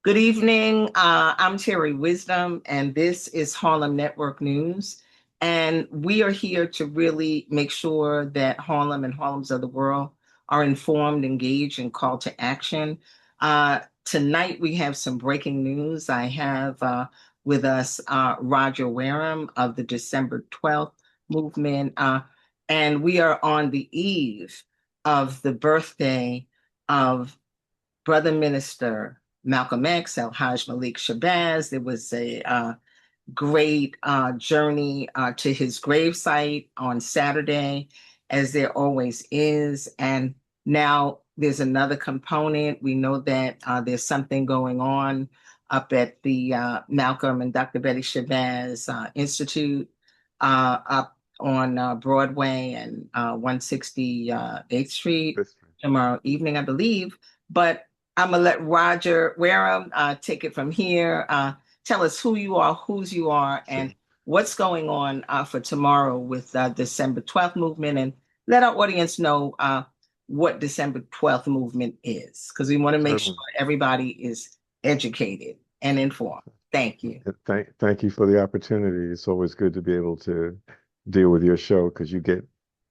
Good evening. I'm Terri Wisdom, and this is Harlem Network News. And we are here to really make sure that Harlem and Harlems of the world are informed, engaged, and called to action. Tonight, we have some breaking news. I have with us Roger Wareham of the December 12th movement. And we are on the eve of the birthday of Brother Minister Malcolm X, Haaj Malik Shabazz. There was a great journey to his gravesite on Saturday, as there always is. And now there's another component. We know that there's something going on up at the Malcolm and Dr. Betty Shabazz Institute up on Broadway and 168th Street tomorrow evening, I believe. But I'm going to let Roger Wareham take it from here. Tell us who you are, whose you are, and what's going on for tomorrow with December 12th movement, and let our audience know what December 12th movement is, because we want to make sure everybody is educated and informed. Thank you. Thank you for the opportunity. It's always good to be able to deal with your show because you get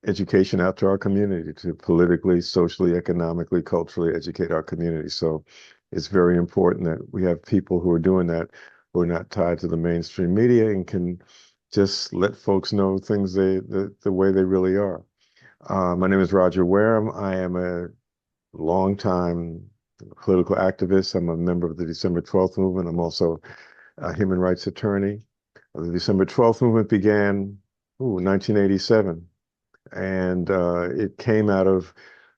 education out to our community to politically, socially, economically, culturally educate our community. So it's very important that we have people who are doing that, who are not tied to the mainstream media and can just let folks know things the way they really are. My name is Roger Wareham. I am a longtime political activist. I'm a member of the December 12th movement. I'm also a human rights attorney. The December 12th movement began in 1987. And it came out of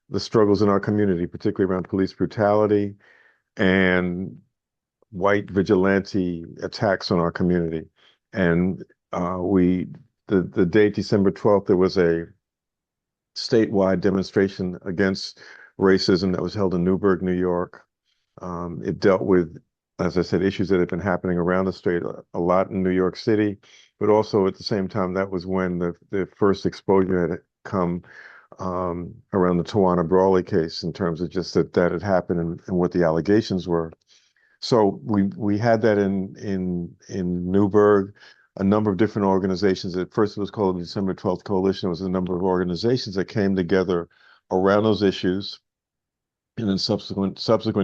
the struggles in our community, particularly around police brutality and white vigilante attacks on our community. And the date December 12th, there was a statewide demonstration against racism that was held in Newburgh, New York. It dealt with, as I said, issues that had been happening around the state a lot in New York City, but also at the same time, that was when the first exposure had come around the Tawana Brawley case in terms of just that had happened and what the allegations were. So we had that in Newburgh, a number of different organizations. At first, it was called the December 12th Coalition. It was a number of organizations that came together around those issues. And then subsequent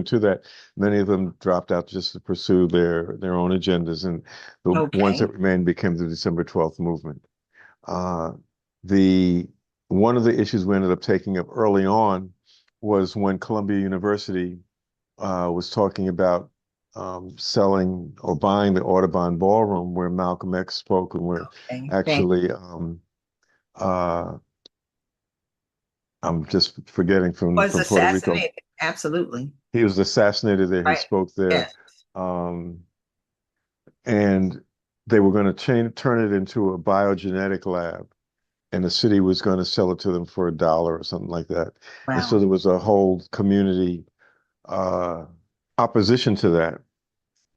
to that, many of them dropped out just to pursue their own agendas, and the ones that remained became the December 12th movement. One of the issues we ended up taking up early on was when Columbia University was talking about selling or buying the Audubon Ballroom where Malcolm X spoke, and where actually I'm just forgetting from Puerto Rico. Absolutely. He was assassinated there. He spoke there. Yes. And they were going to turn it into a biogenetic lab, and the city was going to sell it to them for $1 or something like that. Wow. And so there was a whole community opposition to that.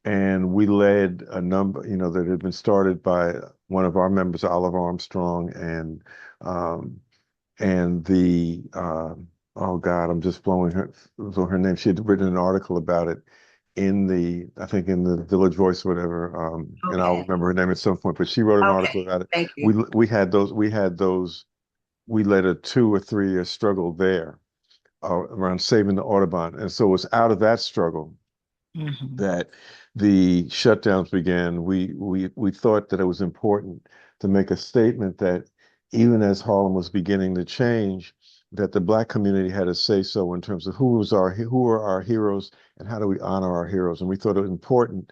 And we led a number, that had been started by one of our members, Olive Armstrong, and the oh God, I'm just blowing her name. She had written an article about it I think in the Village Voice or whatever. And I'll remember her name at some point, but she wrote an article about it. Thank you. We had those, we led a 2 or 3 year struggle there around saving the Audubon. And so it was out of that struggle that the shutdowns began. We thought that it was important to make a statement that even as Harlem was beginning to change, that the Black community had a say so in terms of who are our heroes and how do we honor our heroes. And we thought it was important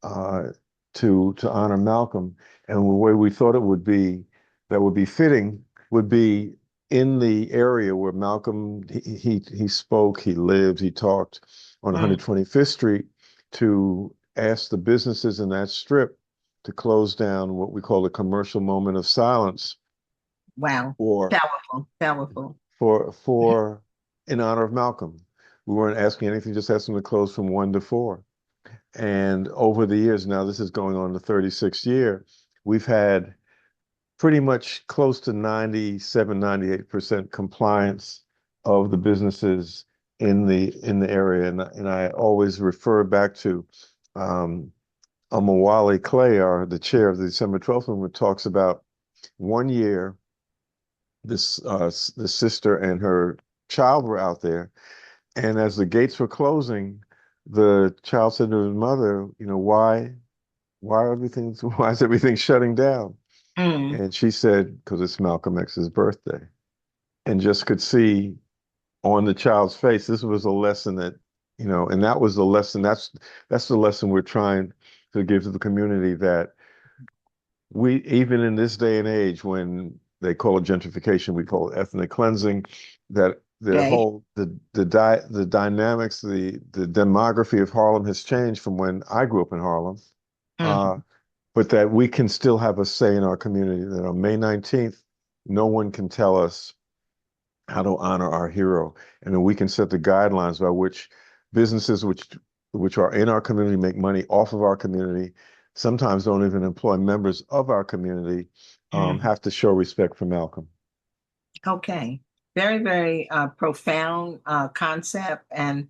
to honor Malcolm. And the way we thought it would be, that would be fitting, would be in the area where Malcolm, he spoke, he lived, he talked on 125th Street, to ask the businesses in that strip to close down what we call a commercial moment of silence. Wow. Powerful. For in honor of Malcolm. We weren't asking anything, just asking them to close from 1 to 4. And over the years, now this is going on the 36th year, we've had pretty much close to 97, 98% compliance of the businesses in the area, and I always refer back to Amawale Clay, the chair of the December 12th movement, talks about one year the sister and her child were out there, and as the gates were closing, the child said to his mother, you know, why is everything shutting down? Mm. And she said, because it's Malcolm X's birthday, and just could see on the child's face, this was a lesson that, you know, and that was the lesson. That's the lesson we're trying to give to the community, that we, even in this day and age when they call it gentrification, we call it ethnic cleansing, that Okay. the dynamics, the demography of Harlem has changed from when I grew up in Harlem. Uh, Mhm. but that we can still have a say in our community, that on May 19th, no one can tell us how to honor our hero, and then we can set the guidelines by which businesses which are in our community make money off of our community, sometimes don't even employ members of our community, Mhm. have to show respect for Malcolm. Okay. Very, very profound concept. And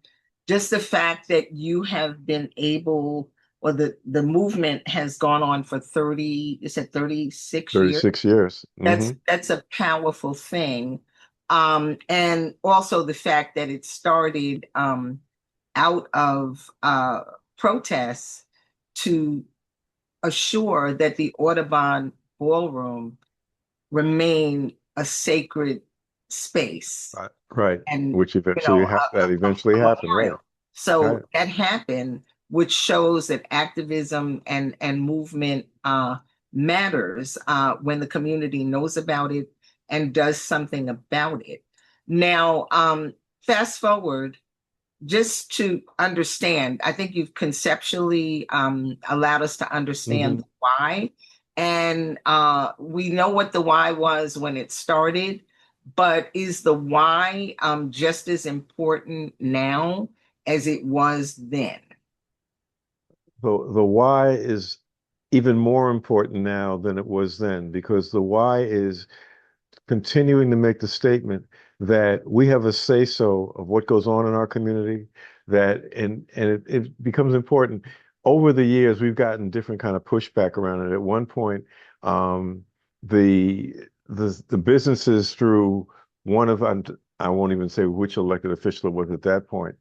just the fact that you have been able, or the movement has gone on for 30, you said 36 years. 36 years. That's a powerful thing. And also the fact that it started out of protests to assure that the Audubon Ballroom remain a sacred space, Right. and Which you know, that eventually a happened. Right. memorial. So Right. that happened, which shows that activism and movement matters when the community knows about it and does something about it. Now, fast forward, just to understand, I think you've conceptually allowed us to understand Hmm. the why. And we know what the why was when it started, but is the why just as important now as it was then? The why is even more important now than it was then, because the why is continuing to make the statement that we have a say so of what goes on in our community, that and it becomes important. Over the years we've gotten different kind of pushback around it. At one point, um, the the businesses, through one of, I won't even say which elected official it was at that point,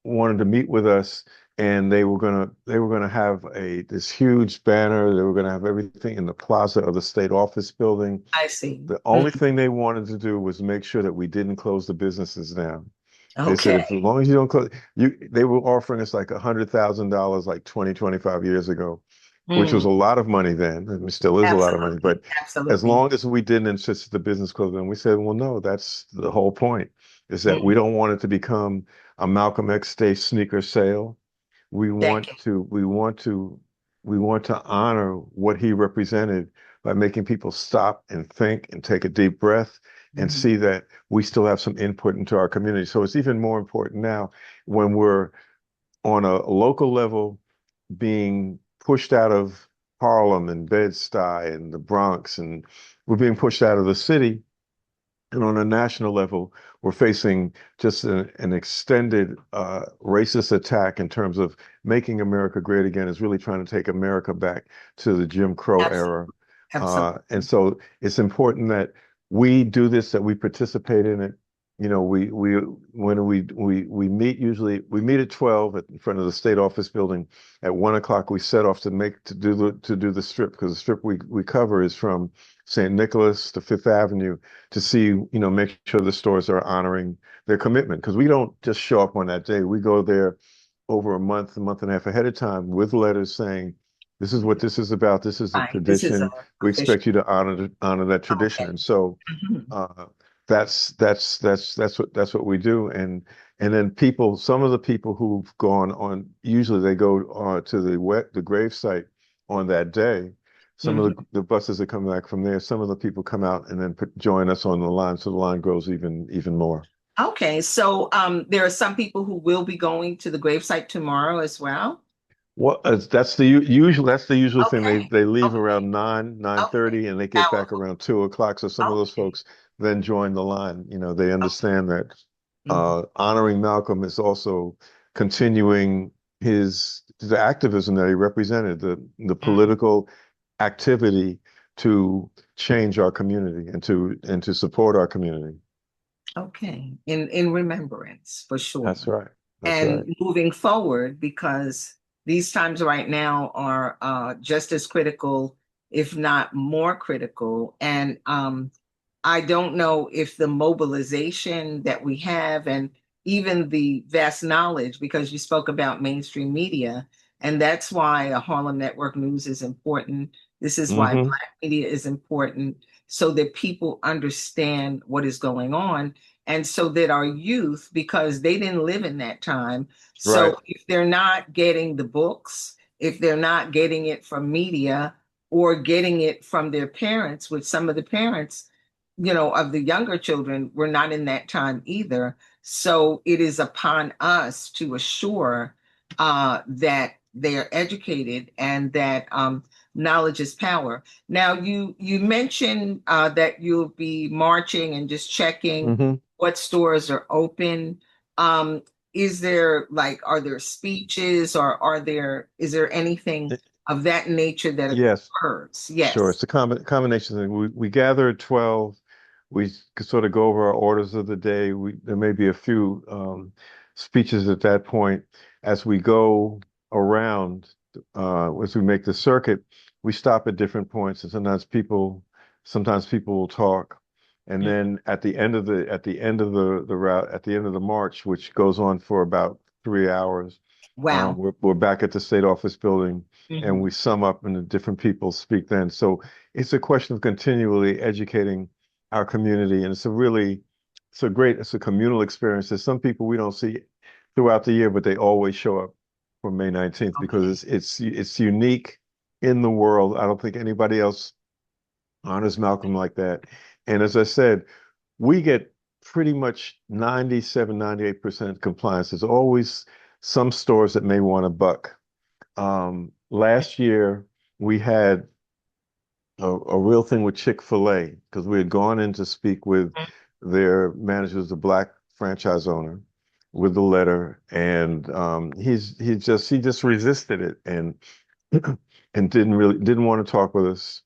wanted to meet with us, and they were gonna have a this huge banner. They were gonna have everything in the plaza of the state office building. I see. The only thing they wanted to do was make sure that we didn't close the businesses down. They said, Okay. if as long as you don't close, they were offering us like $100,000 like 20, 25 years ago, which was Mm, a lot of money then, and it still is a lot of money. absolutely. But as Absolutely. long as we didn't insist that the business closed down, we said, well, no, that's the whole point, is that we Mm, don't want it to become a Malcolm X Day sneaker sale. We thank you. want to, we want to, we want to honor what he represented by making people stop and think and take a deep breath and Mhm. see that we still have some input into our community. So it's even more important now when we're on a local level being pushed out of Harlem and Bed-Stuy and the Bronx, and we're being pushed out of the city. And on a national level, we're facing just an extended racist attack in terms of making America great again, is really trying to take America back to the Jim Crow Absolutely. era. And Absolutely. so it's important that we do this, that we participate in it. You know, we meet, usually we meet at 12 in front of the state office building. At 1 o'clock, we set off to do the strip, because the strip we cover is from St. Nicholas to Fifth Avenue, to see, you know, make sure the stores are honoring their commitment. Because we don't just show up on that day. We go there over a month and a half ahead of time with letters saying, this is what this is about. This is a Fine. This is a tradition. We official. expect you to honor that tradition. Okay. And so Mhm. uh, that's what we do. And then people, some of the people who've gone on, usually they go to the grave site on that day. Some of Mhm. the buses that come back from there, some of the people come out and then join us on the line, so the line grows even more. Okay, so there are some people who will be going to the gravesite tomorrow as well. What that's the usual thing. Okay, They leave okay, around 9, okay. 9:30, and they get back Powerful. around 2 o'clock. So some of those Okay. folks then join the line. You know, they Okay. understand that. Mhm. Honoring Malcolm is also continuing the activism that he represented, the Mhm. political activity to change our community and to support our community. Okay, in remembrance for sure. That's right. That's right. And moving forward, because these times right now are just as critical, if not more critical. And I don't know if the mobilization that we have and even the vast knowledge, because you spoke about mainstream media, and that's why a Harlem Network News is important. This is why Hmm. Black media is important, so that people understand what is going on. And so that our youth, because they didn't live in that time, Right. so if they're not getting the books, if they're not getting it from media or getting it from their parents, which some of the parents, of the younger children were not in that time either. So it is upon us to assure that they are educated and that knowledge is power. Now, you mentioned that you'll be marching and just checking Hmm. what stores are open. Um, is there are there speeches or is there anything of that nature that Yes. occurs? Sure, Yes. it's a combination thing. We gather at 12. We sort of go over our orders of the day. There may be a few speeches at that point. As we go around, as we make the circuit, we stop at different points, and sometimes people will talk. And Mm. then at the end of the route, at the end of the march, which goes on for about 3 hours, Wow. we're back at the state office building and Mhm. we sum up and the different people speak then. So it's a question of continually educating our community. And it's a communal experience. There's some people we don't see throughout the year, but they always show up for May 19th Okay. because it's unique in the world. I don't think anybody else honors Malcolm like that. And as I said, we get pretty much 97, 98% compliance. There's always some stores that may want to buck. Last year, we had a real thing with Chick-fil-A because we had gone in to speak with their manager, the black franchise owner, with the letter, and he just resisted it and and didn't want to talk with us.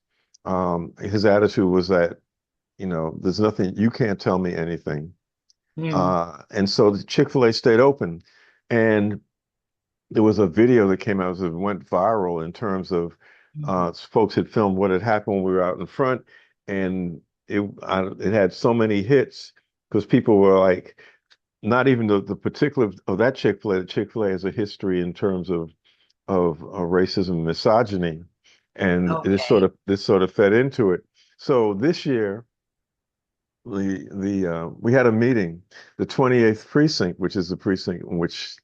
His attitude was that there's nothing you can't tell me anything, Mm. and so the Chick-fil-A stayed open, and there was a video that came out that went viral in terms of Mhm. folks had filmed what had happened when we were out in front, and it had so many hits because people were like, not even the particular of that Chick-fil-A. Chick-fil-A has a history in terms of racism and misogyny, and Okay. this sort of fed into it. So this year, we had a meeting, the 28th precinct, which is the precinct in which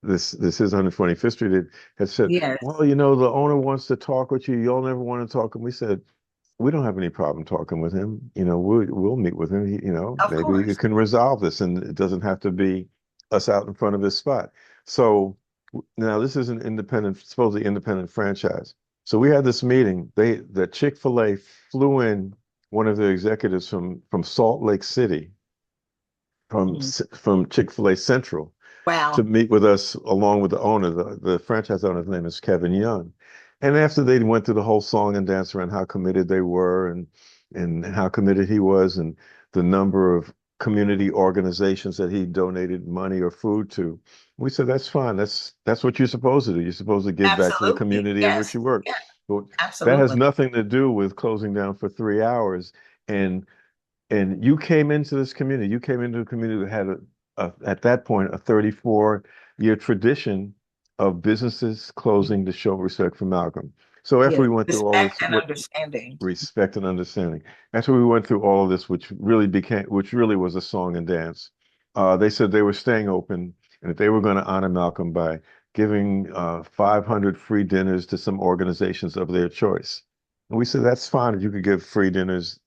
this is 125th Street, it had said, Yes. well, the owner wants to talk with you. You'll never want to talk. And we said, we don't have any problem talking with him. We'll meet with him. Of Maybe you course. can resolve this, and it doesn't have to be us out in front of his spot. So now this is an supposedly independent franchise. So we had this meeting. The Chick-fil-A flew in one of their executives from Salt Lake City, Mhm. from Chick-fil-A Central, to Wow. meet with us along with the owner. The franchise owner's name is Kevin Young. And after they went through the whole song and dance around how committed they were and how committed he was and the number of community organizations that he donated money or food to, we said, that's fine. That's what you're supposed to do. You're supposed to give back to the Absolutely. community in which Yes. you work. Yeah. But that has Absolutely. nothing to do with closing down for 3 hours. And you came into this community. You came into a community that had at that point a 34-year tradition of businesses closing to show respect for Malcolm. So after Yes. we went through all Respect this, and what understanding. respect and understanding. After we went through all of this, which really was a song and dance, they said they were staying open and that they were going to honor Malcolm by giving 500 free dinners to some organizations of their choice. And we said, that's fine if you could give free dinners,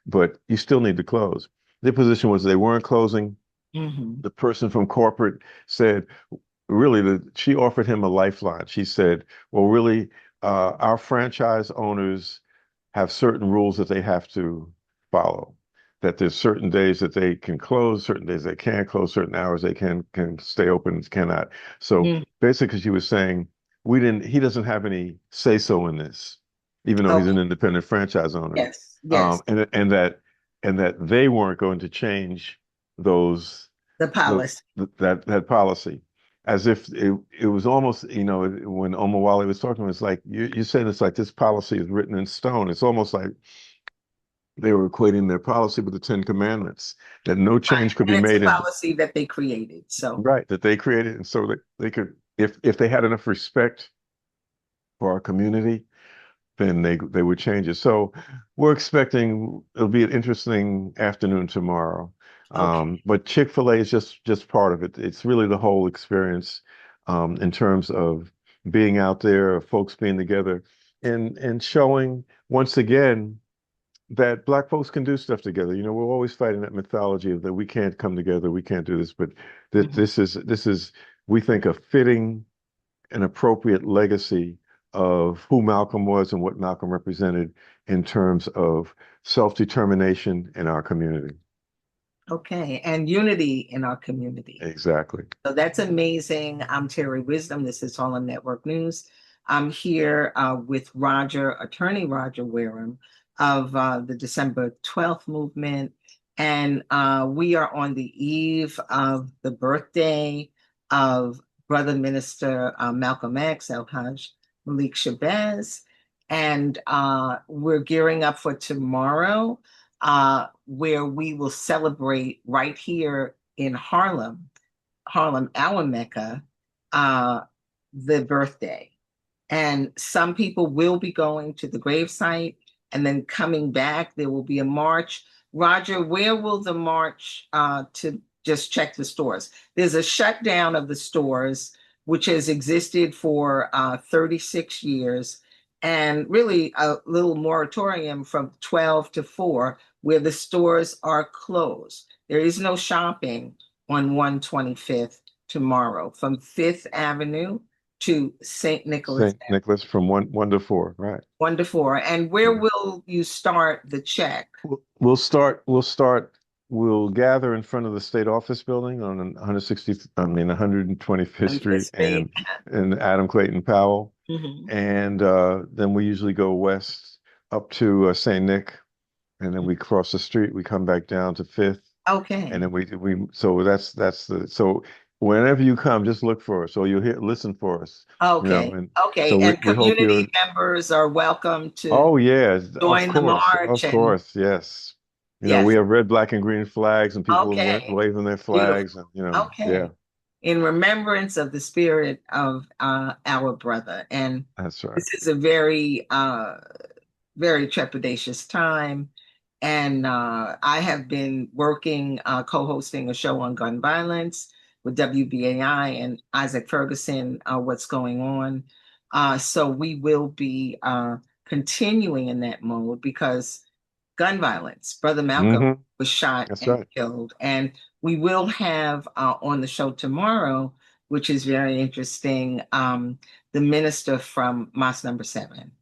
but you still need to close. Their position was they weren't closing. Hmm. The person from corporate said, really, she offered him a lifeline. She said, well, really, our franchise owners have certain rules that they have to follow. that there's certain days that they can close, certain days they can't close, certain hours they can stay open, cannot. So Mm, basically, she was saying he doesn't have any say so in this, even though he's okay. an independent franchise owner, Yes. Yes. and that they weren't going to change those The the policy. that policy. As if it was almost, when Omawale was talking, it's like you said, it's like this policy is written in stone. It's almost like they were equating their policy with the Ten Commandments, that no Right. change could be And it's a made in, policy that they created. So, right, that they created, and so that they could, if they had enough respect for our community, then they would change it. So we're expecting it'll be an interesting afternoon tomorrow. okay. But Chick-fil-A is just part of it. It's really the whole experience, in terms of being out there, folks being together, and showing once again that Black folks can do stuff together. We're always fighting that mythology of that we can't come together, we can't do this, but that Mhm. this is we think a fitting and appropriate legacy of who Malcolm was and what Malcolm represented in terms of self-determination in our community. Okay. And unity in our community. Exactly. So that's amazing. I'm Terri Wisdom. This is Harlem Network News. I'm here with Attorney Roger Wareham of the December 12th movement. And we are on the eve of the birthday of Brother Minister Malcolm X, Haaj Malik Shabazz. And we're gearing up for tomorrow, where we will celebrate right here in Harlem, our Mecca, uh, the birthday. And some people will be going to the gravesite and then coming back. There will be a march. Roger, where will the march to just check the stores? There's a shutdown of the stores, which has existed for 36 years, and really a little moratorium from 12 to 4, where the stores are closed. There is no shopping on 125th tomorrow from Fifth Avenue to St. Nicholas St. Nicholas from one to four, right? 1 to 4. And where Yeah. will you start the check? We'll gather in front of the state office building on 125th On Fifth Street Street. and Adam Clayton Powell. Mhm. And then we usually go west up to St. Nick, and then we cross the street, we come back down to Fifth, and Okay. then we so that's the so whenever you come, just look for us, or you'll listen for us, Okay. and so Okay. we, And we hope community you're. members are welcome to Oh yeah, join the march. of And course, yes. We yes. have red, black, and green flags, and people are Okay. waving their Beautiful. flags, and yeah, Okay. In remembrance of the spirit of our brother. And that's right. this is a very trepidatious time. And I have been working, co-hosting a show on gun violence with WBAI and Isaac Ferguson, What's Going On. So we will be continuing in that mode because gun violence, Brother Malcolm Hmm. was shot That's and right. killed. And we will have on the show tomorrow, which is very interesting, the minister from Mosque Number 7,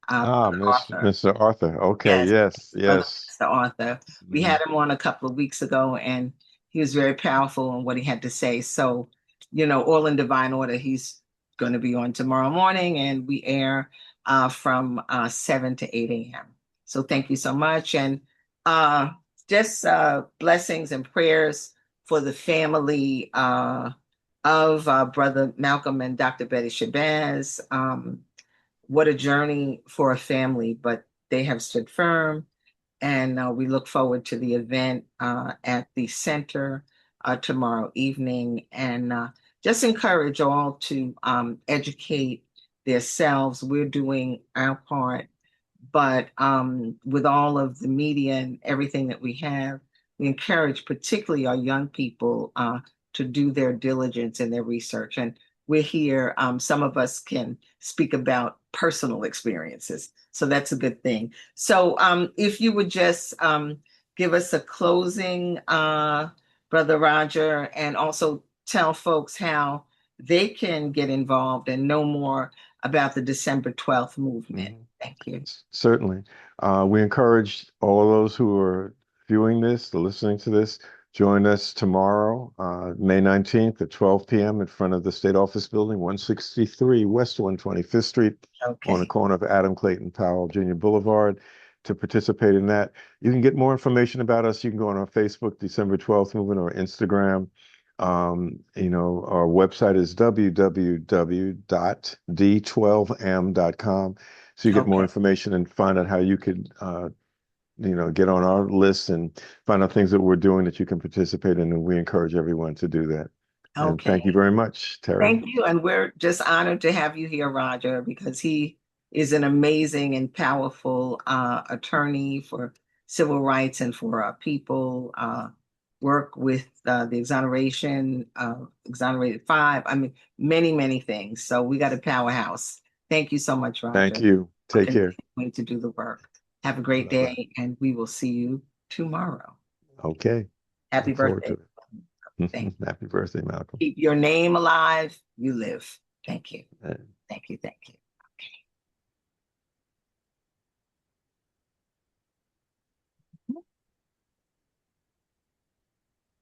Ah, Brother Arthur. Mr. Arthur. Okay, Yes, yes, Brother yes. Mr. Arthur. We Mhm. had him on a couple of weeks ago, and he was very powerful in what he had to say. So, all in divine order, he's going to be on tomorrow morning, and we air from 7 to 8 a.m. So, thank you so much. And uh, just blessings and prayers for the family of Brother Malcolm and Dr. Betty Shabazz. What a journey for a family, but they have stood firm. And we look forward to the event at the center tomorrow evening. And just encourage all to educate themselves. We're doing our part. But with all of the media and everything that we have, we encourage particularly our young people to do their diligence and their research. And we're here. Some of us can speak about personal experiences. So that's a good thing. So if you would just give us a closing, Brother Roger, and also tell folks how they can get involved and know more about the December 12th movement. Mhm. Thank you. Certainly. We encourage all of those who are viewing this, listening to this, join us tomorrow, May 19th at 12 p.m. in front of the State Office Building, 163 West 125th Street, on the Okay. corner of Adam Clayton Powell Jr. Boulevard, to participate in that. You can get more information about us. You can go on our Facebook, December 12th Movement, or Instagram. Our website is www.d12m.com. So you get more Okay. information and find out how you could, get on our list and find out things that we're doing that you can participate in. And we encourage everyone to do that. And Okay. thank you very much, Terri. Thank you. And we're just honored to have you here, Roger, because he is an amazing and powerful attorney for civil rights and for our people. Work with the exoneration, exonerated five. I mean, many, many things. So we got a powerhouse. Thank you so much, Thank Roger, you. for Take care. continuing to do the work. Have a great Bye-bye. day, and we will see you tomorrow. Okay. Happy Look forward to birthday. it. Thank you. Happy birthday, Malcolm. Keep your name alive. You live. Thank you. Thank you. Thank you.